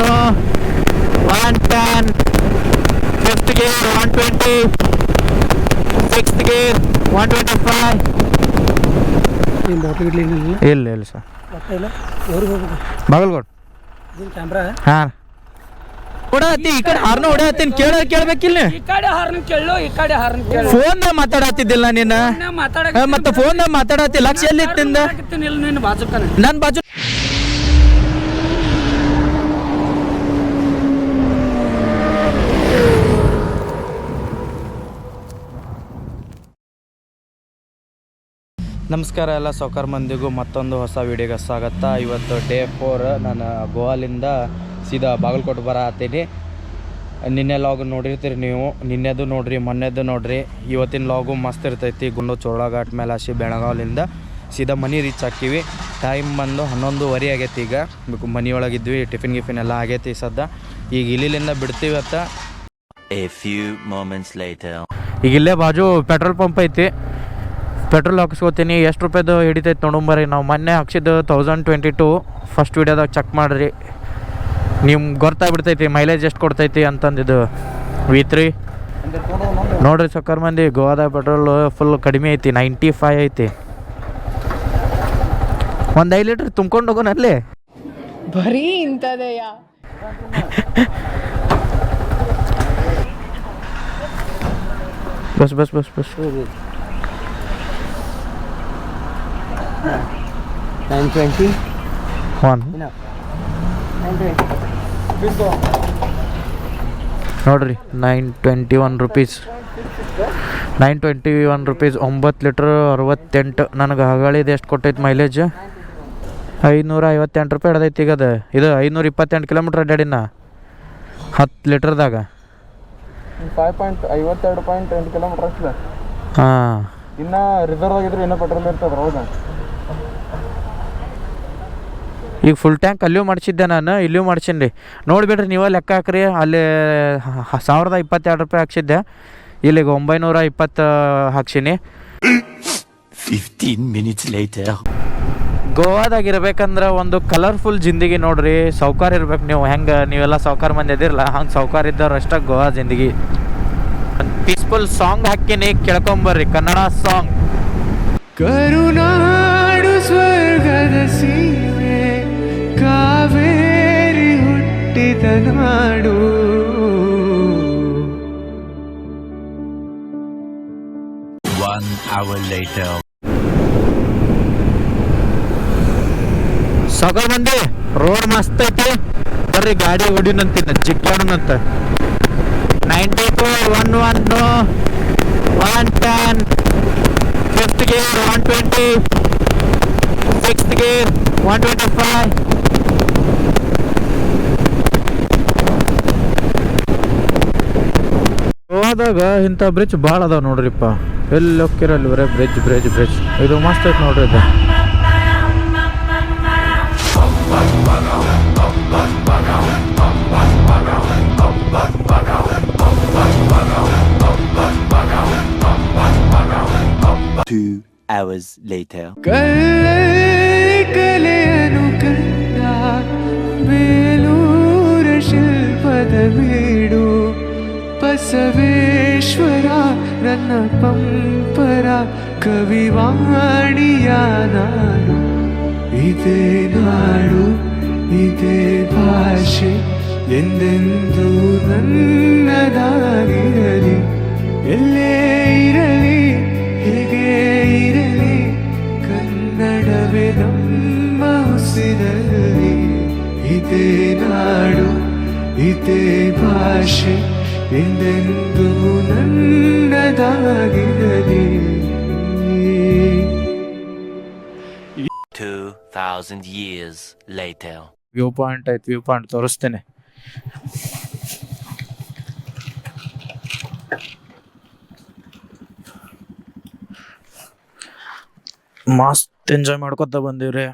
110, fifth gear 120, sixth gear 125. ಇಲ್ಲ sir, Bagalkot ಹಾಂ. ಹೊಡತ್ತಿ ಈ ಕಡೆ ಹಾರ್ನ ಹೊಡತ್ತೀನಿ, ಕೇಳ್ಬೇಕಿಲ್ಲ. ಈ ಕಡೆ ಹಾರ್ನ್ ಕೇಳು, ಈ ಕಡೆ ಹಾರ್ನ್ ಕೇಳು. ಫೋನ್ದಾಗ ಮಾತಾಡತ್ತಿದ್ದಿಲ್ಲ ನೀನು, ಮತ್ತೆ ಫೋನ್ದಾಗ ಮಾತಾಡತ್ತಿ. ಲಕ್ಷ ಎಲ್ಲಿ ತಿಂದ ನಿನ್ನ ಬಾಜು ನನ್ನ ಬಾಜು. ನಮಸ್ಕಾರ ಎಲ್ಲ ಸಾವ್ಕಾರ ಮಂದಿಗೂ ಮತ್ತೊಂದು ಹೊಸ ವೀಡಿಯೋಗೆ ಸ್ವಾಗತ. ಇವತ್ತು ಡೇ 4. ನಾನು ಗೋವಾಲಿಂದ ಸೀದಾ ಬಾಗಲಕೋಟೆ ಬರತ್ತೀನಿ. ನಿನ್ನೆ ಲಾಗ್ ನೋಡಿರ್ತೀರಿ ನೀವು, ನಿನ್ನೆದು ನೋಡ್ರಿ, ಮೊನ್ನೆದು ನೋಡ್ರಿ. ಇವತ್ತಿನ ಲಾಗು ಮಸ್ತ್ ಇರ್ತೈತಿ. ಗುಂಡು ಚೋಳಘಾಟ್ ಮೇಲೆ ಹಸಿ ಬೆಳಗಾವಿಲಿಂದ ಸೀದಾ ಮನೆ ರೀಚ್ ಹಾಕಿವಿ. ಟೈಮ್ ಬಂದು 11:15 ಆಗೈತಿ. ಈಗ ಮನೆಯೊಳಗಿದ್ವಿ, ಟಿಫಿನ್ ಎಲ್ಲ ಆಗೈತಿ ಸದ್ದ. ಈಗ ಇಲ್ಲಿಂದ ಬಿಡ್ತೀವಿ. ಈಗ ಇಲ್ಲೇ ಬಾಜು ಪೆಟ್ರೋಲ್ ಪಂಪ್ ಐತಿ, ಪೆಟ್ರೋಲ್ ಹಾಕಿಸ್ಕೋತೀನಿ. ಎಷ್ಟು ರೂಪಾಯ್ದು ಹಿಡಿತೈತೆ ನೋಡಂಬರಿ. ನಾವು ಮೊನ್ನೆ ಹಾಕ್ಸಿದ್ದು 1022 ಫಸ್ಟ್ ವೀಡಿಯೋದಾಗ ಚೆಕ್ ಮಾಡಿರಿ, ನಿಮ್ಗೆ ಗೊತ್ತಾಗ್ಬಿಡ್ತೈತಿ ಮೈಲೇಜ್ ಎಷ್ಟು ಕೊಡ್ತೈತಿ ಅಂತಂದಿದ್ದು. V3 ನೋಡ್ರಿ ಸಕ್ಕರ್ ಮಂದಿ, ಗೋವಾದಾಗ ಪೆಟ್ರೋಲ್ ಫುಲ್ ಕಡಿಮೆ ಐತಿ, 95 ಐತಿ. ಒಂದು 5 ಲೀಟ್ರ್ ತುಂಬ್ಕೊಂಡು ಹೋಗೋನಲ್ಲಿ ಬರೀ ಇಂಥದೆಯ. ಬಸ್ ಬಸ್ ಬಸ್ ಬಸ್ 920 ನೋಡ್ರಿ 921 ರೂಪೀಸ್. 921 rupees, 9 litre 68. ನನಗೆ ಹಗಳಿದು ಎಷ್ಟು ಕೊಟ್ಟೈತೆ ಮೈಲೇಜ್? 558 ರೂಪಾಯಿ ಹಿಡ್ದೈತಿ. ಈಗ ಇದು 528 ಕಿಲೋಮೀಟ್ರ್ ಅಡ್ಡಾಡಿನ 10 ಲೀಟ್ರ್ದಾಗ 5.52.8 ಕಿಲೋಮೀಟ್ರ್ ಅಷ್ಟೇ. ಹಾಂ, ಇನ್ನು ರಿಸರ್ವ್ ಆಗಿದ್ರೆ ಇನ್ನೂ ಪೆಟ್ರೋಲ್ ಇರ್ತದೆ. ಹೌದಾ? ಈಗ ಫುಲ್ ಟ್ಯಾಂಕ್ ಅಲ್ಲಿಯೂ ಮಾಡಿಸಿದ್ದೆ ನಾನು, ಇಲ್ಲಿಯೂ ಮಾಡ್ಸೀನಿ ರೀ. ನೋಡಿಬಿಡ್ರಿ ನೀವೇ ಲೆಕ್ಕ ಹಾಕ್ರಿ. ಅಲ್ಲಿ 1022 ರೂಪಾಯಿ ಹಾಕ್ಸಿದ್ದೆ, ಇಲ್ಲಿಗೆ 920 ಹಾಕ್ಸೀನಿ. 15 minutes later. ಗೋವಾದಾಗ ಇರ್ಬೇಕಂದ್ರೆ ಒಂದು ಕಲರ್ಫುಲ್ ಜಿಂದಗಿ ನೋಡ್ರಿ. ಸೌಕಾರ ಇರ್ಬೇಕು ನೀವು. ಹೆಂಗೆ ನೀವೆಲ್ಲ ಸೌಕಾರ ಮಂದಿ ಅದಿರಲ್ಲ, ಹಂಗೆ ಸೌಕಾರ ಇದ್ದವ್ರು ಅಷ್ಟೇ ಗೋವಾ ಜಿಂದಗಿ. ಪೀಸ್ಫುಲ್ ಸಾಂಗ್ ಹಾಕಿನಿ, ಕೇಳ್ಕೊಂಬರ್ರಿ. ಕನ್ನಡ ಸಾಂಗ್. ಕರುನಾಡು ಸ್ವರ್ಗದ ಸೀಮೆ, ಕಾವೇರಿ ಹುಟ್ಟಿದ ನಾಡು. One hour later. ಸೌಕಾರ ಮಂದಿ, ರೋಡ್ ಮಸ್ತ್ ಐತಿ ಬರ್ರಿ. ಗಾಡಿ ಹೊಡಿನಂತಿನ ಚಿಕ್ಕಾಡನಂತ. 94, 11, 110, fifth gear 120, sixth gear 125. ಹೋದಾಗ ಇಂಥ ಬ್ರಿಡ್ಜ್ ಭಾಳ ಅದಾವ ನೋಡ್ರಿಪ್ಪ. ಎಲ್ಲಿ ಹೋಗ್ಕಿರಲ್ಲಿ ಬರೇ ಬ್ರಿಡ್ಜ್. ಇದು ಮಸ್ತ್ ಐತೆ ನೋಡ್ರಿ. ಇದು Two hours later. ಕಲೆಯನು ಕಂಡ ಬೇಲೂರ ಶಿಲ್ಪದ ಬೀಡು, ಬಸವೇಶ್ವರ ನನ್ನ ಪಂಪರ ಕವಿವಾಣಿಯ ನಾಡು. ಇದೇ ನಾಡು, ಇದೇ ಭಾಷೆ ಎಂದೆಂದು ನನ್ನದಾಗಿರಲಿ. ಎಲ್ಲೇ ಇರಲಿ, ಹೇಗೆ ಇರಲಿ, ಕನ್ನಡವೇ ನಮ್ಮ ಉಸಿರಲ್ಲಿ. ಇದೇ ನಾಡು, ಇದೇ ಭಾಷೆ ಎಂದೆಂದು ನನ್ನದಾಗಿರಲಿ. 2000 years later. ವ್ಯೂ ಪಾಯಿಂಟ್ ಐತಿ, ವ್ಯೂ ಪಾಯಿಂಟ್ ತೋರಿಸ್ತೇನೆ. ಮಸ್ತ್ ಎಂಜಾಯ್ ಮಾಡ್ಕೊತ ಬಂದೀವ್ರಿ.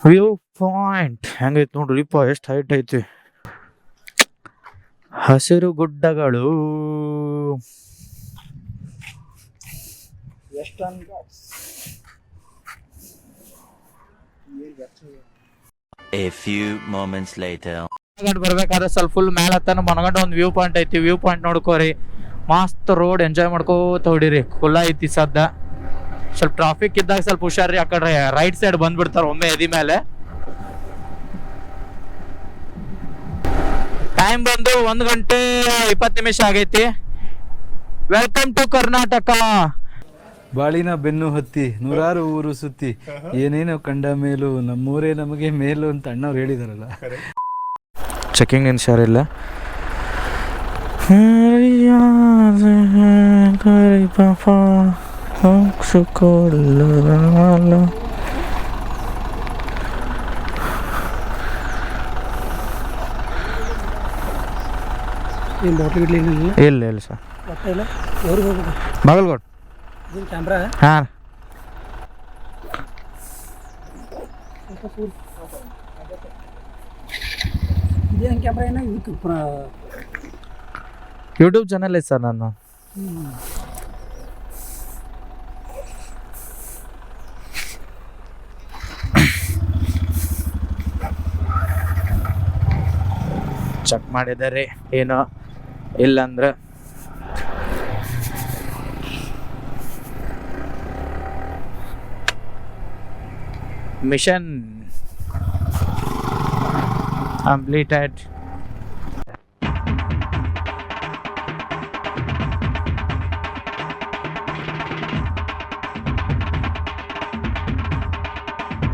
ವ್ಯೂ ಪಾಯಿಂಟ್ ಹೆಂಗೈತಿ ನೋಡ್ರಿಪ್ಪ, ಎಷ್ಟು ಹೈಟ್ ಐತಿ. ಹಸಿರು ಗುಡ್ಡಗಳು. A few moments later. ಬರ್ಬೇಕಾದ್ರೆ ಸ್ವಲ್ಪ ಫುಲ್ ಮೇಲೆ ಹತ್ತಾನ ಮನಗಂಡ ಒಂದು ವ್ಯೂ ಪಾಯಿಂಟ್ ಐತಿ. ವ್ಯೂ ಪಾಯಿಂಟ್ ನೋಡ್ಕೋರಿ, ಮಸ್ತ್ ರೋಡ್ ಎಂಜಾಯ್ ಮಾಡ್ಕೋತ ಹೊಡಿರಿ. ಕುಲ್ಲ ಐತಿ ಸದ್ದ. ಸ್ವಲ್ಪ ಟ್ರಾಫಿಕ್ ಇದ್ದಾಗ ಸ್ವಲ್ಪ ಹುಷಾರ್ರಿ. ಆ ಕಡೆ ರೈಟ್ ಸೈಡ್ ಬಂದ್ಬಿಡ್ತಾರ ಒಮ್ಮೆ ಎದಿ ಮೇಲೆ. ಟೈಮ್ ಬಂದು 1 ಗಂಟೆ 20 ನಿಮಿಷ ಆಗೈತಿ. Welcome to Karnataka. ಬಾಳಿನ ಬೆನ್ನು ಹತ್ತಿ ನೂರಾರು ಊರು ಸುತ್ತಿ ಏನೇನೋ ಕಂಡ ಮೇಲೂ ನಮ್ಮೂರೇ ನಮಗೆ ಮೇಲು ಅಂತ ಅಣ್ಣವ್ರು ಹೇಳಿದಾರಲ್ಲ. ಚೆಕಿಂಗ್ ನಿಲ್ಸಾರಿಲ್ಲ. ಇಲ್ಲ ಇಲ್ಲ ಸರ್, ಬಾಗಲಕೋಟ್. ಹಾಂ ಯೂಟ್ಯೂಬ್ ಚಾನಲ್ ಐತೆ ಸರ್ ನಾನು. ಚೆಕ್ ಮಾಡಿದರೆ ಏನೋ ಇಲ್ಲಂದ್ರೆ mission completed.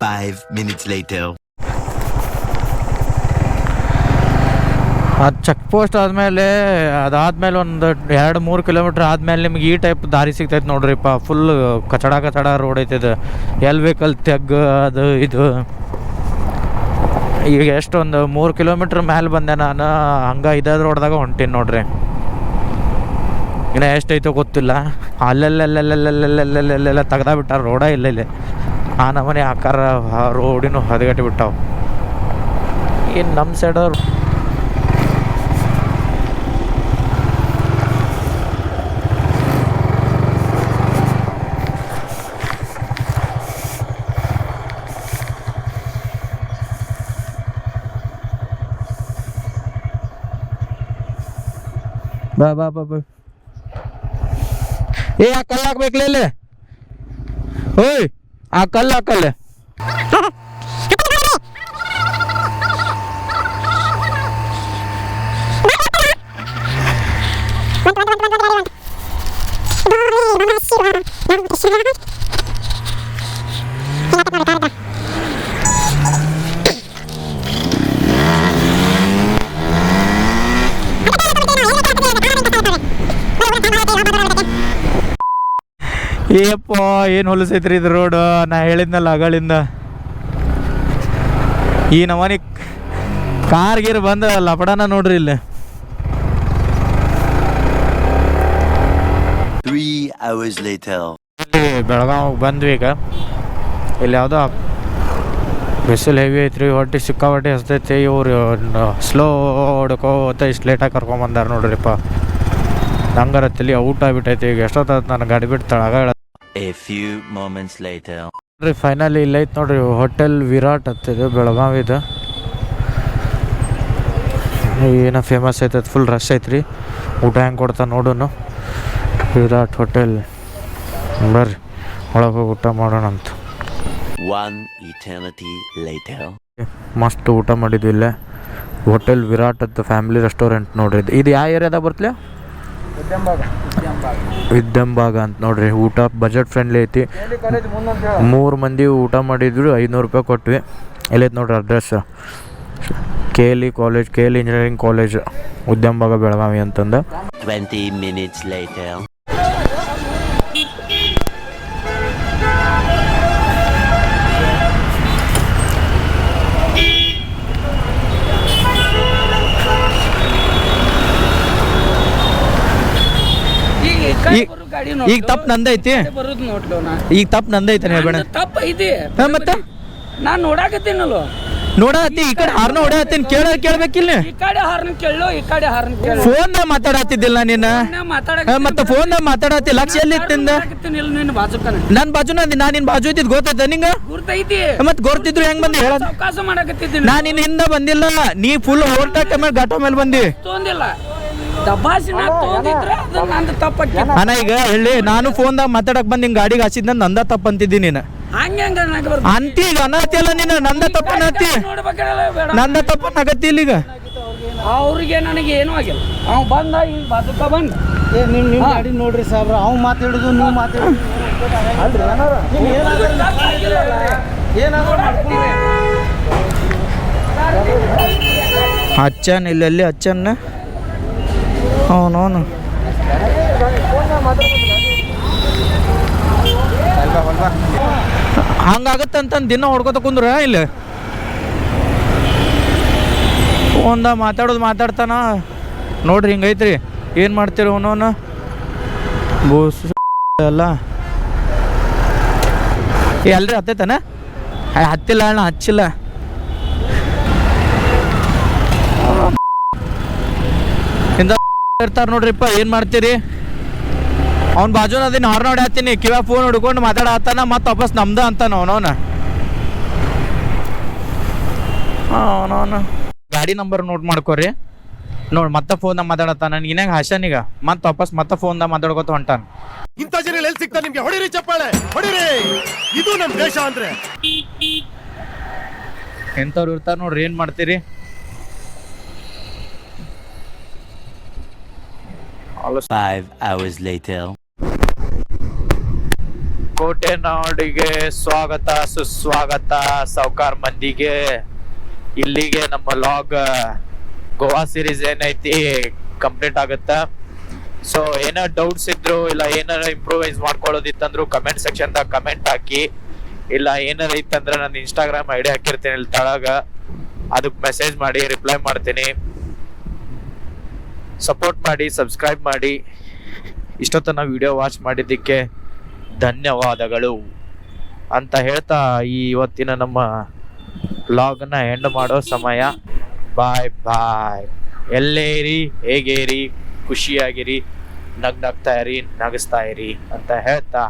Five minutes later. ಅದು ಚೆಕ್ ಪೋಸ್ಟ್ ಆದಮೇಲೆ ಅದಾದ್ಮೇಲೆ ಒಂದು 2-3 ಕಿಲೋಮೀಟ್ರ್ ಆದಮೇಲೆ ನಿಮ್ಗೆ ಈ ಟೈಪ್ ದಾರಿ ಸಿಗ್ತೈತೆ ನೋಡ್ರಿಪ್ಪ. Full ಕಚಡ road ಐತಿದು. ಎಲ್ಲಿ ವೆಹಿಕಲ್ ತೆಗ್ಗು ಅದು ಇದು. ಈಗ ಎಷ್ಟೊಂದು 3 ಕಿಲೋಮೀಟ್ರ್ ಮೇಲೆ ಬಂದೆ ನಾನು. ಹಂಗೆ ಇದಾದ ರೋಡ್ದಾಗ ಹೊಂಟೀನಿ ನೋಡ್ರಿ. ಇನ್ನು ಎಷ್ಟೈತೋ ಗೊತ್ತಿಲ್ಲ. ಅಲ್ಲೆಲ್ಲ ತೆಗ್ದ ಬಿಟ್ಟಾರ ರೋಡ. ಇಲ್ಲ ಆ ನಮ್ಮನೆ ಆಕಾರ ರೋಡಿನೂ ಹದಗಟ್ಟಿ ಬಿಟ್ಟಾವ. ಇನ್ನು ನಮ್ಮ ಸೈಡವ್ರು ಬಾ ಬಾ ಬಾ ಬಾ. ಏ ಆ ಕಲ್ಲು ಹಾಕ್ಬೇಕಲ್ಲ. ಓಯ್ ಆ ಕಲ್ಲು ಹಾಕಲ್ಲ. ಏಪ್ಪ ಏನು ಹೊಲಸೈತ್ರಿ ಇದು ರೋಡು. ನಾ ಹೇಳಿದ್ನಲ್ಲ ಅಗಳಿಂದ ಈ ನಮನಿ ಕಾರ್ ಗೀರ್ ಬಂದ ಲಪಡನ ನೋಡ್ರಿ. ಇಲ್ಲಿ 3 hours later. ಬೆಳಗಾವ್ ಬಂದ್ವಿ. ಈಗ ಇಲ್ಲಿ ಯಾವುದೋ ಬಿಸಿಲು ಹೆವಿ ಐತ್ರಿ. ಹೊಟ್ಟೆ ಸಿಕ್ಕಾಪಟ್ಟೆ ಹಸ್ತೈತಿ. ಇವ್ರು ಸ್ಲೋ ಹೊಡ್ಕೋತ ಇಷ್ಟು ಲೇಟಾಗಿ ಕರ್ಕೊಂಬಂದಾರ ನೋಡ್ರಿಪ್ಪ. ಹಂಗಾರ ತಲೆ ಔಟ್ ಆಗ್ಬಿಟ್ಟೈತಿ. ಈಗ ಎಷ್ಟೊತ್ತ ನಾನು ಗಾಡಿ ಬಿಟ್ಟು ತಳಗ. A few moments later. ನೋಡ್ರಿ ಫೈನಲಿ ಇಲ್ಲ ಐತೆ ನೋಡ್ರಿ ಹೋಟೆಲ್ ವಿರಾಟ್ ಹತ್ತಿದೆ ಬೆಳಗಾವಿದು. ಏನೋ ಫೇಮಸ್ ಐತದ. ಫುಲ್ ರಶ್ ಐತ್ರಿ. ಊಟ ಹೆಂಗೆ ಕೊಡ್ತಾ ನೋಡೋನು. ವಿರಾಟ್ ಹೋಟೆಲ್ ಬರ್ರಿ ಒಳಗೆ ಹೋಗಿ ಊಟ ಮಾಡೋಣ ಅಂತ. One eternity later. ಮಸ್ತ್ ಊಟ ಮಾಡಿದ್ವಿ ಇಲ್ಲೇ ಹೋಟೆಲ್ ವಿರಾಟ್ ಅಂತ ಫ್ಯಾಮಿಲಿ ರೆಸ್ಟೋರೆಂಟ್ ನೋಡ್ರಿ. ಇದು ಯಾವ ಏರಿಯಾದಾಗ ಬರ್ತಲೆ? ವಿದ್ಯಂಬಾಗ ಅಂತ ನೋಡ್ರಿ. ಊಟ ಬಜೆಟ್ ಫ್ರೆಂಡ್ಲಿ ಐತಿ. 3 ಮಂದಿ ಊಟ ಮಾಡಿದ್ರು 500 ರೂಪಾಯಿ ಕೊಟ್ವಿ. ಎಲ್ಲೈತೆ ನೋಡ್ರಿ address. KLE college, KLE engineering college, Udyambag Belagavi ಅಂತಂದ. 20 minutes later. ಈಗ ತಪ್ಪು ನಂದೈತಿ. ಬರುದು ನೋಡ್ಲು ನಾ. ಈಗ ತಪ್ಪು ನಂದೈತೆ ಹೇಳ್ಬೇಡ. ತಪ್ಪ ಐತಿ ಮತ್ತೆ ನಾನ್ ನೋಡಾಕತ್ತೀನಲ್ಲ. ನೋಡತ್ತಿ ಈ ಕಡೆ ಹಾರ್ನ ಹೊಡ್ಯಾತೀನಿ ಕೇಳ್ಬೇಕಿಲ್ಲ ಈ ಕಡೆ ಹಾರ್ನ್ ಕೇಳು ಈ ಕಡೆ ಹಾರ್ನ್ ಕೇಳು ಫೋನ್ದಾಗ ಮಾತಾಡತ್ತಿದ್ದಿಲ್ಲ ನೀನು ಮತ್ತೆ ಫೋನ್ದಾಗ ಮಾತಾಡತ್ತಿ ಲಕ್ಷ ಎಲ್ಲಿ ತಿಂದ ನಿನ್ನ ಬಾಜುಕನ ನನ್ ಬಾಜುನ ನಾ ನಿನ್ ಬಾಜು ಇದ್ದಿದ್ ಗೊತ್ತೈತ ನಿಂಗ ಗುರ್ತೈತಿ ಮತ್ ಗೊತ್ತಿದ್ರು ಹೆಂಗ್ ಬಂದಿ ಹೇಳ ಅವಕಾಶ ಮಾಡಕತ್ತಿದ್ದೀನಿ ನಾ ನಿನ್ ಹಿಂದ ಬಂದಿಲ್ಲ ನೀ ಫುಲ್ ಓವರ್ಟೇಕ್ ಮೇಲೆ ಘಾಟ ಮೇಲೆ ಬಂದಿ ತೊಂದಿಲ್ಲ ದಬಾಸಿನ ತೊಂದಿದ್ರೆ ಅದು ನಂದು ತಪ್ಪಕ್ಕೆ ಅಣ್ಣ ಈಗ ಹೇಳಿ ನಾನು ಫೋನ್ದಾಗ ಮಾತಾಡಕ್ ಬಂದ್ ನಿಂಗ್ ಗಾಡಿಗೆ ಹಚ್ಚಿದ್ನ ನಂದ ತಪ್ಪ ಅಂತಿದ್ದಿ ನೀನು ಹಂಗೆ ಅಂತಿ ಈಗ ಅನತಿಯಲ್ಲ ನೀನು ನಂದ ತಪ್ಪನತಿ ನೋಡ್ಬೇಕಲ್ಲ ಬೇಡ ನಂದ ತಪ್ಪನಾಗತ್ತಿ ಇಲ್ಲ ಈಗ ಅವ್ರಿಗೆ ನನಗೆ ಏನೂ ಆಗಿಲ್ಲ ಅವ್ ಬಂದ ಈಗ ಬಾಜುಕ ಬಂದ ನಿಮ್ಮ ಗಾಡಿ ನೋಡ್ರಿ ಸಾಬ್ರ ಅವ್ನು ಮಾತಾಡೋದು ನೀವು ಮಾತಾಡೋದು ಹಚ್ಚನ್ ಇಲ್ಲೆಲ್ಲಿ ಹಚ್ಚನ್ನ ಅವನವನು ಹಂಗಾಗತ್ತಂತ ದಿನ ಹೊಡ್ಕೊತ ಕುಂದ್ರ ಇಲ್ಲ ಒಂದ ಮಾತಾಡ್ತಾನ ನೋಡ್ರಿ ಹಿಂಗೈತ್ರಿ ಏನು ಮಾಡ್ತೀರಿ ಅವನವನು ಬೋಸ್ ಎಲ್ಲ ಎಲ್ರಿ ಹತ್ತೈತಾನ ಹತ್ತಿಲ್ಲ ಅಣ್ಣ ಹಚ್ಚಿಲ್ಲ ಇರ್ತಾರ ನೋಡ್ರಿಪ್ಪ ಏನು ಮಾಡ್ತೀರಿ ಅವ್ನ ಬಾಜುನ ಅದನ್ನ ಹಾರ್ನ್ ಹೊಡ್ಯಾತೀನಿ ಕಿವ್ಯಾಗ ಫೋನ್ ಹಿಡ್ಕೊಂಡು ಮಾತಾಡತ್ತಾನ ಮತ್ತೆ ವಾಪಸ್ ನಮ್ದ ಅಂತಾನ ಅವನವನ ಗಾಡಿ ನಂಬರ್ ನೋಟ್ ಮಾಡ್ಕೋರಿ ನೋಡಿ ಮತ್ತೆ ಫೋನ್ದಾಗ ಮಾತಾಡತ್ತಾನ ನೀನಾಗ ಹಾಸನೀಗ ಮತ್ತೆ ವಾಪಸ್ ಮತ್ತೆ ಫೋನ್ದಾಗ ಮಾತಾಡ್ಕೊತ ಹೊಂಟಾನ ಇಂಥ ಜನ ಎಲ್ಲಿ ಸಿಗ್ತಾರೆ ನಿಮ್ಗೆ? ಹೊಡಿರಿ ಚಪ್ಪಾಳೆ ಹೊಡಿರಿ, ಇದು ನಮ್ ದೇಶ ಅಂದ್ರೆ. ಎಂಥವ್ರು ಇರ್ತಾರ ನೋಡ್ರಿ, ಏನ್ ಮಾಡ್ತೀರಿ? 5 hours later. ಕೋಟೆನಾಡಿಗೆ ಸ್ವಾಗತ ಸುಸ್ವಾಗತ ಸಾವ್ಕಾರ್ ಮಂದಿಗೆ. ಇಲ್ಲಿಗೆ ನಮ್ಮ ಲಾಗ್ ಗೋವಾ ಸೀರೀಸ್ ಏನೈತಿ ಕಂಪ್ಲೀಟ್ ಆಗುತ್ತ. ಸೊ ಏನಾರ ಡೌಟ್ಸ್ ಇದ್ರು ಇಲ್ಲ ಏನಾರ ಇಂಪ್ರೂವೈಸ್ ಮಾಡ್ಕೊಳ್ಳೋದಿತ್ತಂದ್ರು ಕಮೆಂಟ್ ಸೆಕ್ಷನ್ದಾಗ ಕಮೆಂಟ್ ಹಾಕಿ, ಇಲ್ಲ ಏನಾರ ಇತ್ತಂದ್ರೆ ನಾನು ಇನ್ಸ್ಟಾಗ್ರಾಮ್ ಐಡಿ ಹಾಕಿರ್ತೀನಿ ಇಲ್ಲಿ ತಳಗ, ಅದಕ್ಕೆ ಮೆಸೇಜ್ ಮಾಡಿ ರಿಪ್ಲೈ ಮಾಡ್ತೀನಿ. ಸಪೋರ್ಟ್ ಮಾಡಿ, ಸಬ್ಸ್ಕ್ರೈಬ್ ಮಾಡಿ. ಇಷ್ಟೊತ್ತನ ವಿಡಿಯೋ ವಾಚ್ ಮಾಡಿದ್ದಕ್ಕೆ ಧನ್ಯವಾದಗಳು ಅಂತ ಹೇಳ್ತಾ ಇವತ್ತಿನ ನಮ್ಮ ವ್ಲಾಗ್ನ ಎಂಡ್ ಮಾಡೋ ಸಮಯ. ಬಾಯ್ ಬಾಯ್. ಎಲ್ಲೇ ಇರಿ, ಹೇಗೆ ಇರಿ, ಖುಷಿಯಾಗಿರಿ, ನಗ್ನಗ್ತಾ ಇರಿ, ನಗಿಸ್ತಾ ಇರಿ ಅಂತ ಹೇಳ್ತಾ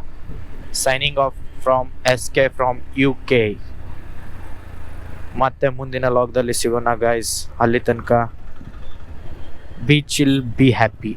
signing off from SK from UK. ಮತ್ತೆ ಮುಂದಿನ ವ್ಲಾಗ್ದಲ್ಲಿ ಸಿಗೋಣ ಗೈಸ್. ಅಲ್ಲಿ ತನಕ ಬಿ ಚಿಲ್, ಬಿ ಹ್ಯಾಪಿ.